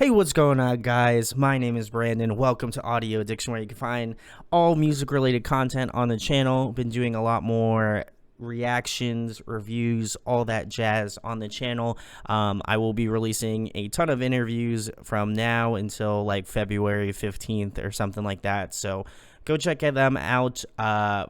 Hey, what's going on, guys? My name is Brandon. Welcome to Audio Addiction, where you can find all music-related content on the channel. Been doing a lot more reactions, reviews, all that jazz on the channel. I will be releasing a ton of interviews from now until like February 15th or something like that. So go check them out.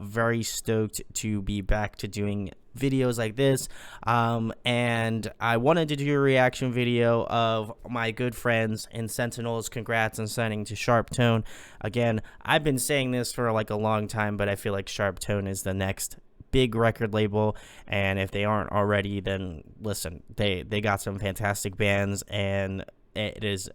Very stoked to be back to doing videos like this, and I wanted to do a reaction video of my good friends in Sentinels. Congrats on signing to Sharptone. Again, I've been saying this for like a long time, but I feel like Sharptone is the next big record label, and if they aren't already, then listen, they got some fantastic bands, and it is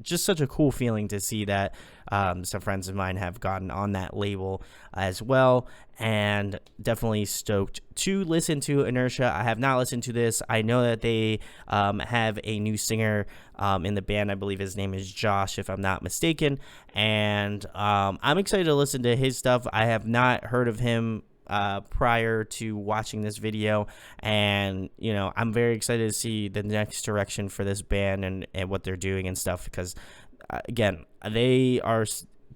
just such a cool feeling to see that some friends of mine have gotten on that label as well, and definitely stoked to listen to Inertia. I have not listened to this. I know that they have a new singer in the band. I believe his name is Josh, if I'm not mistaken, and I'm excited to listen to his stuff. I have not heard of him prior to watching this video, and you know, I'm very excited to see the next direction for this band and what they're doing and stuff, because again, they are,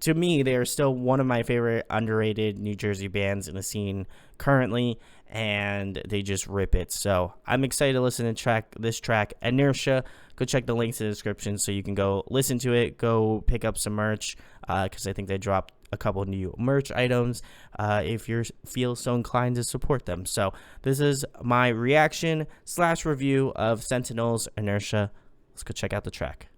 to me, they are still one of my favorite underrated New Jersey bands in the scene currently, and they just rip it. So I'm excited to listen to this track, Inertia. Go check the links in the description so you can go listen to it. Go pick up some merch, because I think they dropped a couple new merch items if you feel so inclined to support them. So this is my reaction / review of Sentinels, Inertia. Let's go check out the track.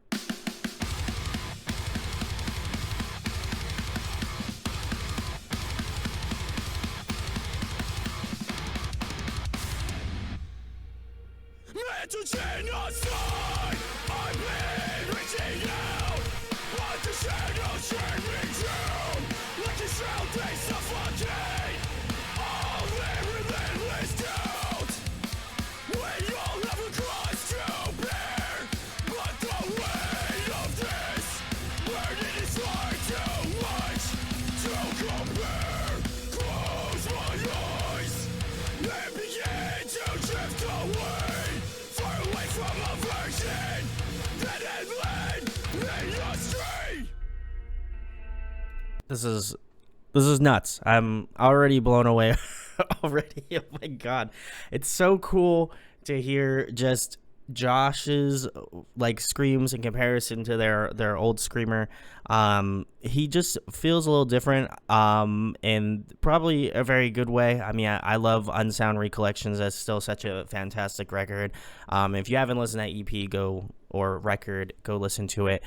To genocide, I've been reaching out, but the shadows turn me down, like a shroud they suffocate, all their relentless doubt. We all have a cross to bear, but the weight of this burden is far too much to compare. Close my eyes and begin to drift away, from a version that had led me astray. This is nuts. I'm already blown away already. Oh my god, it's so cool to hear just Josh's like screams in comparison to their old screamer. He just feels a little different, in probably a very good way. I mean, I love Unsound Recollections. That's still such a fantastic record. If you haven't listened to that EP, go listen to it.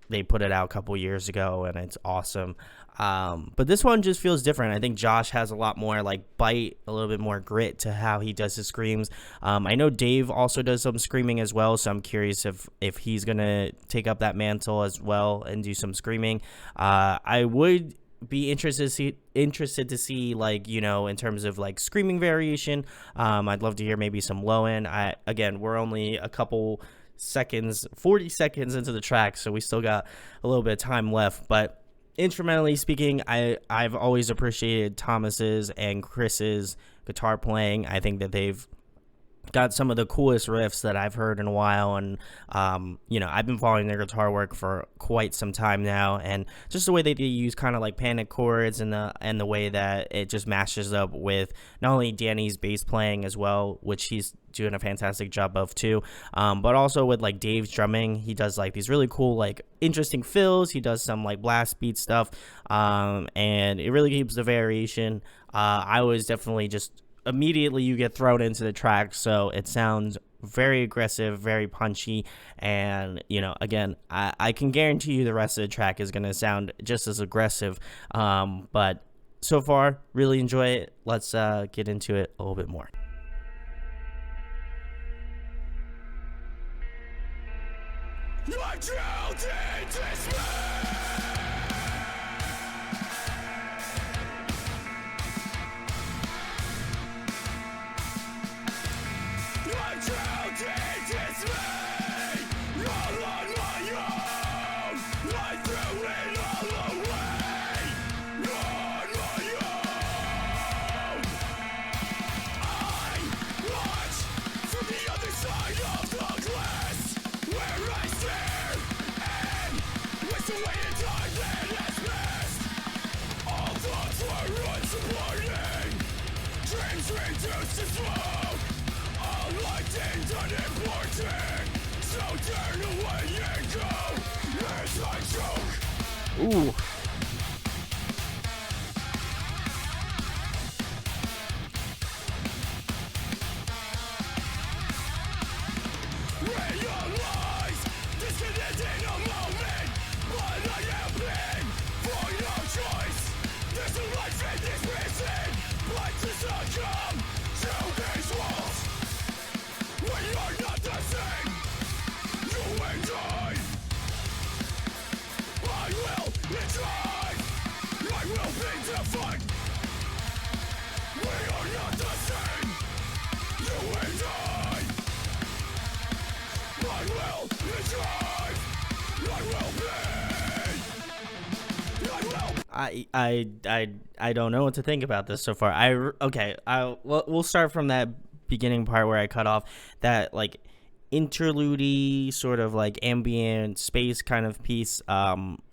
They put it out a couple years ago, and it's awesome. But this one just feels different. I think Josh has a lot more like bite, a little bit more grit to how he does his screams. I know Dave also does some screaming as well, so I'm curious if he's gonna take up that mantle as well and do some screaming. I would be interested to see like, you know, in terms of like screaming variation. I'd love to hear maybe some low end. Again, we're only a couple seconds, 40 seconds into the track, so we still got a little bit of time left. But instrumentally speaking, I've always appreciated Thomas's and Chris's guitar playing. I think that they've got some of the coolest riffs that I've heard in a while, and you know, I've been following their guitar work for quite some time now, and just the way that they use kind of like panic chords and the way that it just mashes up with not only Danny's bass playing as well, which he's doing a fantastic job of too, but also with like Dave's drumming. He does like these really cool, like interesting fills. He does some like blast beat stuff, and it really keeps the variation. I was definitely just immediately you get thrown into the track, so it sounds very aggressive, very punchy, and you know, again, I can guarantee you the rest of the track is going to sound just as aggressive, but so far really enjoy it. Let's get into it a little bit more. I'm drowned in despair. I'm drowned in dismay, all on my own. I threw it all away, on my own. I watch from the other side of the glass, where I stand. used to smoke. All lighting's unimportant. So turn away and go. As I choke. Ooh. Realize this can end in a moment, but I am big for no choice. There's a life in this prison, but to succumb to these walls. We are not the same, you and I will try, I will be defined. We are not the same, you and I will drive. I will be. I don't know what to think about this so far. We'll start from that beginning part where I cut off. That like interlude sort of like ambient space kind of piece.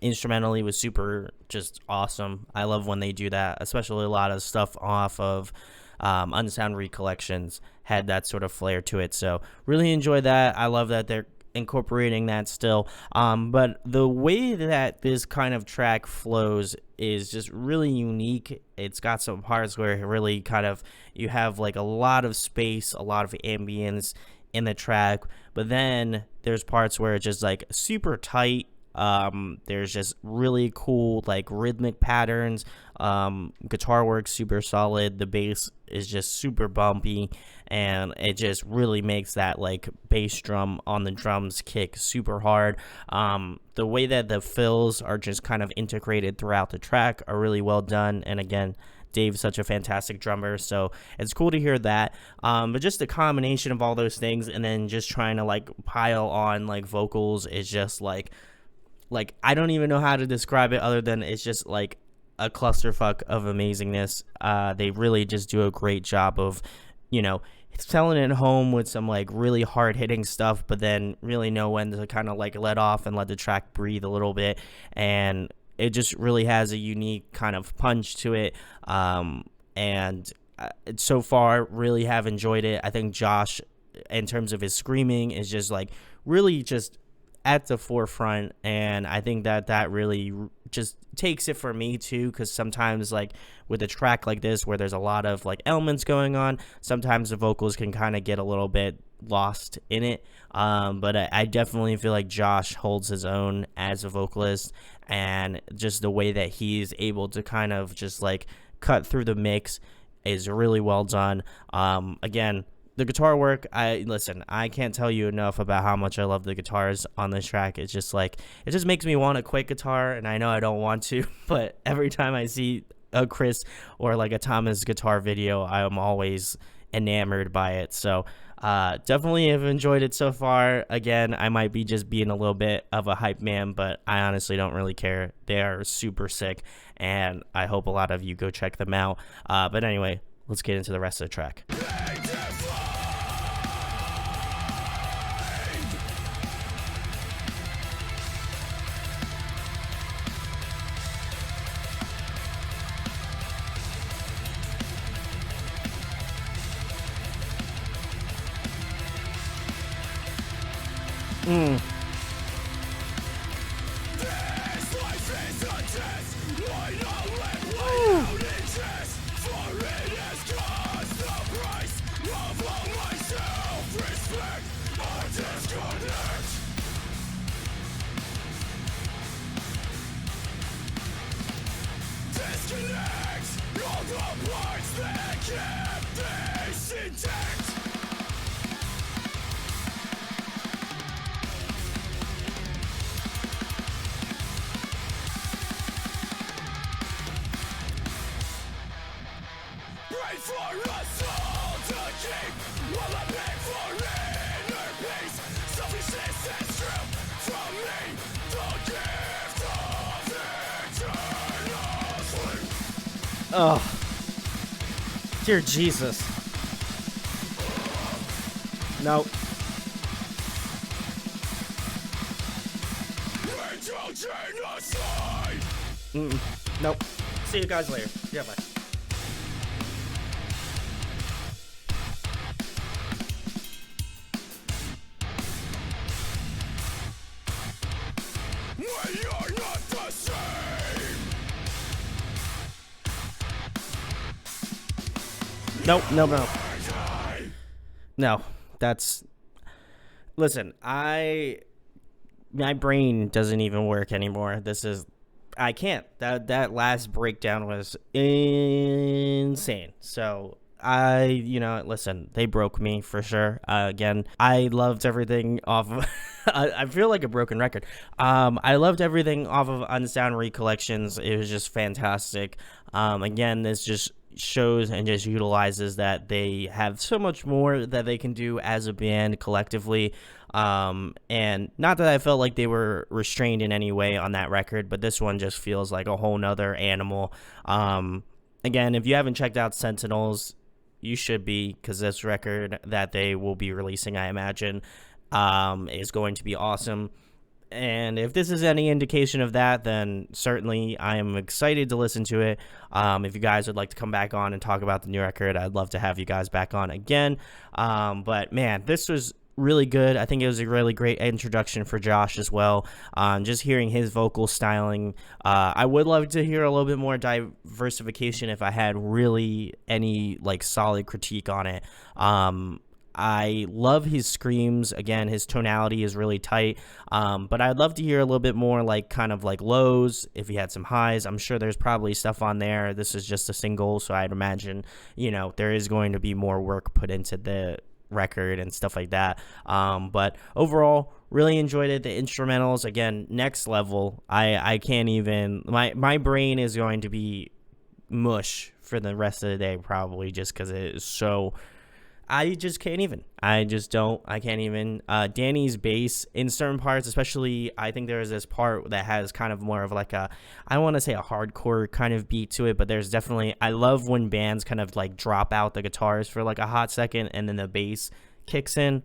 Instrumentally was super just awesome. I love when they do that, especially a lot of stuff off of Unsound Recollections had that sort of flair to it. So really enjoy that. I love that they're incorporating that still. But the way that this kind of track flows is just really unique. It's got some parts where it really kind of, you have like a lot of space, a lot of ambience in the track, but then there's parts where it's just like super tight. There's just really cool like rhythmic patterns. Guitar work super solid. The bass is just super bumpy, and it just really makes that like bass drum on the drums kick super hard. The way that the fills are just kind of integrated throughout the track are really well done, and again, Dave's such a fantastic drummer, so it's cool to hear that. But just the combination of all those things, and then just trying to like pile on like vocals is just like I don't even know how to describe it other than it's just like a clusterfuck of amazingness. They really just do a great job of, selling it home with some like really hard hitting stuff, but then really know when to kind of like let off and let the track breathe a little bit. And it just really has a unique kind of punch to it. And so far really have enjoyed it. I think Josh, in terms of his screaming, is just like really just at the forefront, and I think that really just takes it for me too, because sometimes like with a track like this where there's a lot of like elements going on, sometimes the vocals can kind of get a little bit lost in it, but I definitely feel like Josh holds his own as a vocalist, and just the way that he's able to kind of just like cut through the mix is really well done. Again, the guitar work, I can't tell you enough about how much I love the guitars on this track. It's just like, it just makes me want to quit guitar, and I know I don't want to, but every time I see a Chris or like a Thomas guitar video, I am always enamored by it. So definitely have enjoyed it so far. Again, I might be just being a little bit of a hype man, but I honestly don't really care. They are super sick, and I hope a lot of you go check them out. But anyway, let's get into the rest of the track. Oh, dear Jesus. Nope. Nope. See you guys later. Yeah, bye. Nope, no, no. No, that's. Listen, my brain doesn't even work anymore. I can't. That last breakdown was insane. So listen, they broke me for sure. Again, I loved everything off of. I feel like a broken record. I loved everything off of Unsound Recollections. It was just fantastic. Again, this just shows and just utilizes that they have so much more that they can do as a band collectively. And not that I felt like they were restrained in any way on that record, but this one just feels like a whole nother animal. Again, if you haven't checked out Sentinels, you should be, because this record that they will be releasing, I imagine, is going to be awesome. And if this is any indication of that, then certainly I am excited to listen to it. If you guys would like to come back on and talk about the new record, I'd love to have you guys back on again. But man, this was really good. I think it was a really great introduction for Josh as well. Just hearing his vocal styling, I would love to hear a little bit more diversification if I had really any like solid critique on it. I love his screams. Again, his tonality is really tight. But I'd love to hear a little bit more like kind of like lows if he had some highs. I'm sure there's probably stuff on there. This is just a single, so I'd imagine, there is going to be more work put into the record and stuff like that. But overall, really enjoyed it. The instrumentals, again, next level. I can't even, my brain is going to be mush for the rest of the day probably, just because it is so. I just can't even. I can't even. Danny's bass in certain parts, especially, I think there is this part that has kind of more of like I don't want to say a hardcore kind of beat to it, but there's definitely, I love when bands kind of like drop out the guitars for like a hot second and then the bass kicks in.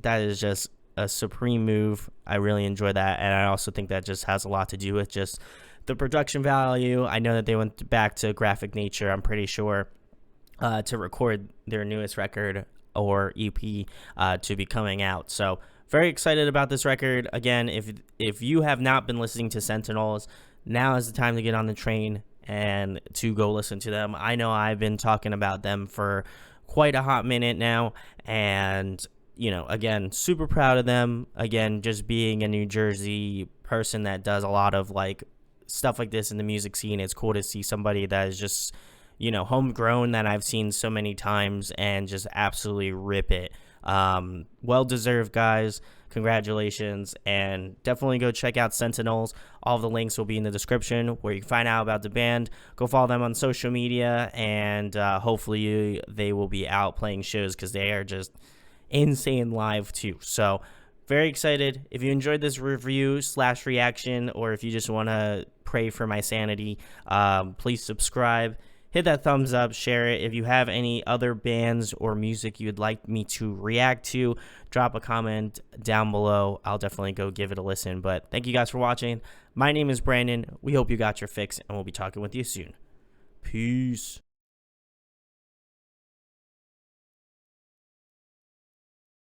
That is just a supreme move. I really enjoy that. And I also think that just has a lot to do with just the production value. I know that they went back to Graphic Nature, I'm pretty sure, to record their newest record or EP to be coming out. So very excited about this record. Again, if you have not been listening to Sentinels, now is the time to get on the train and to go listen to them. I know I've been talking about them for quite a hot minute now, and again, super proud of them. Again, just being a New Jersey person that does a lot of like stuff like this in the music scene, it's cool to see somebody that is just homegrown that I've seen so many times and just absolutely rip it. Well-deserved, guys. Congratulations. And definitely go check out Sentinels. All of the links will be in the description where you can find out about the band. Go follow them on social media, and hopefully they will be out playing shows, because they are just insane live too. So very excited. If you enjoyed this review/reaction, or if you just want to pray for my sanity, please subscribe. Hit that thumbs up, share it. If you have any other bands or music you'd like me to react to, drop a comment down below. I'll definitely go give it a listen. But thank you guys for watching. My name is Brandon. We hope you got your fix, and we'll be talking with you soon. Peace.